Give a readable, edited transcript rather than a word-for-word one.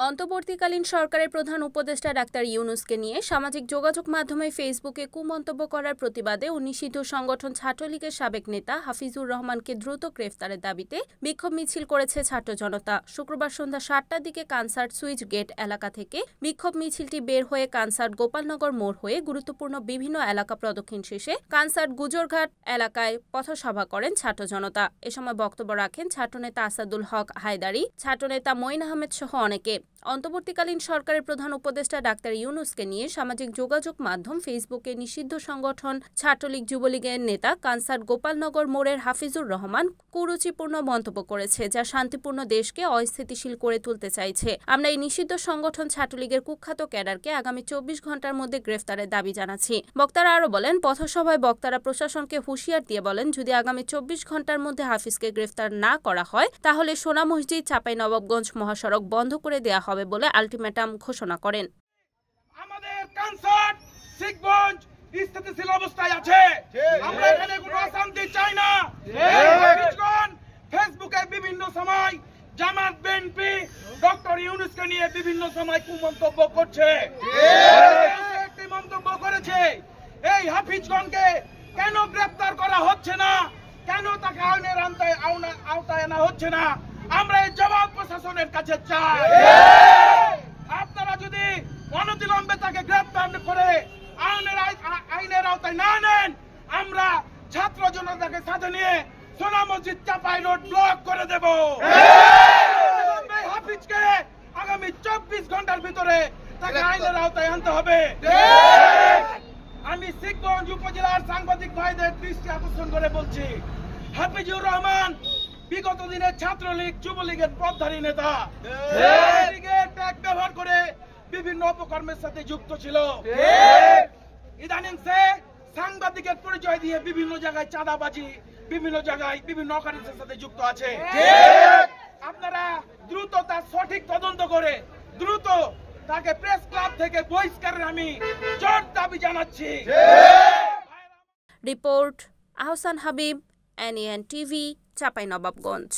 অন্তর্বর্তীকালীন সরকারের প্রধান উপদেষ্টা ডাক্তার ইউনূসকে নিয়ে সামাজিক যোগাযোগ মাধ্যমে ফেসবুকে কুমন্তব্য করার প্রতিবাদে ও নিষিদ্ধ সংগঠন ছাত্রলীগের সাবেক নেতা হাফিজুর রহমানকে দ্রুত গ্রেফতারের দাবিতে বিক্ষোভ মিছিল করেছে ছাত্র জনতা। শুক্রবার সন্ধ্যা ৭টার দিকে কানসার্ট সুইচ গেট এলাকা থেকে বিক্ষোভ মিছিলটি বের হয়ে কানসার্ট গোপালনগর মোড় হয়ে গুরুত্বপূর্ণ বিভিন্ন এলাকা প্রদক্ষিণ শেষে কানসার্ট গুজরঘাট এলাকায় পথসভা করেন ছাত্র জনতা। এ সময় বক্তব্য রাখেন ছাত্রনেতা আসাদুল হক হায়দারি, ছাত্রনেতা মঈন আহমেদ সহ অনেকে। অন্তর্বর্তীকালীন সরকারের প্রধান উপদেষ্টা ডাক্তার ইউনূসকে নিয়ে সামাজিক যোগাযোগ মাধ্যম ফেসবুকে নিষিদ্ধ সংগঠন ছাত্রলীগ যুবলীগের নেতা কানসার্ট গোপালনগর মোড়ের হাফিজুর রহমান কুরুচিপূর্ণ মন্তব্য করেছে, যা শান্তিপূর্ণ দেশকে অস্থিতিশীল করে তুলতে চাইছে। আমরা এই নিষিদ্ধ সংগঠন ছাত্রলীগের কুখ্যাত ক্যাডারকে আগামী ২৪ ঘন্টার মধ্যে গ্রেফতারের দাবি জানাচ্ছি। বক্তারা আরও বলেন, পথসভায় বক্তারা প্রশাসনকে হুঁশিয়ার দিয়ে বলেন, যদি আগামী ২৪ ঘন্টার মধ্যে হাফিজকে গ্রেফতার না করা হয় তাহলে সোনা মসজিদ চাঁপাইনবাবগঞ্জ মহাসড়ক বন্ধ করে দেয়া হবে বলে আলটিমেটাম ঘোষণা করেন। আমাদের কানসার্ট শিখগঞ্জ স্থিতিশীল অবস্থায় আছে। আমরা এখানে কোনো অশান্তি চাই না। ফেসবুকে বিভিন্ন সময় জামাত বিএনপি ডক্টর ইউনূসকে নিয়ে বিভিন্ন সময় কুমন্তব্য করছে। একটি মন্তব্য করেছে, এই হাফিজগণকে কেন গ্রেফতার করা হচ্ছে না, কেন তাকে আইনের আওতায় আনা হচ্ছে না, আমরা এই জবাব প্রশাসনের কাছে চাই। আপনারা যদি অনতিবিলম্বে তাকে গ্রেফতার করে আইনের আওতায় না নেন, আমরা ছাত্র জনতাকে সাথে নিয়ে সোনা মসজিদ চাপাই রোড ব্লক করে দেব। হাফিজকে আগামী ২৪ ঘন্টার ভিতরে তাকে আইনের আওতায় আনতে হবে। আমি শিখগঞ্জ উপজেলার সাংবাদিক ভাইদের দৃষ্টি আকর্ষণ করে বলছি, হাফিজুর রহমান বিগত দিনে ছাত্রলীগ যুবলীগের পথধারী নেতা, ট্যাগ ব্যবহার করে বিভিন্ন অপকর্মের সাথে যুক্ত ছিল। ইদানিং সে সাংবাদিকের পরিচয় দিয়ে বিভিন্ন জায়গায় চাঁদাবাজি, বিভিন্ন জায়গায় বিভিন্ন অকারেন্সের সাথে যুক্ত আছে। আপনারা দ্রুত তার সঠিক তদন্ত করে দ্রুত তাকে প্রেস ক্লাব থেকে বহিষ্কারের আমি জোর দাবি জানাচ্ছি। Report Ahsan Habib, NAN TV, Chapainawabganj.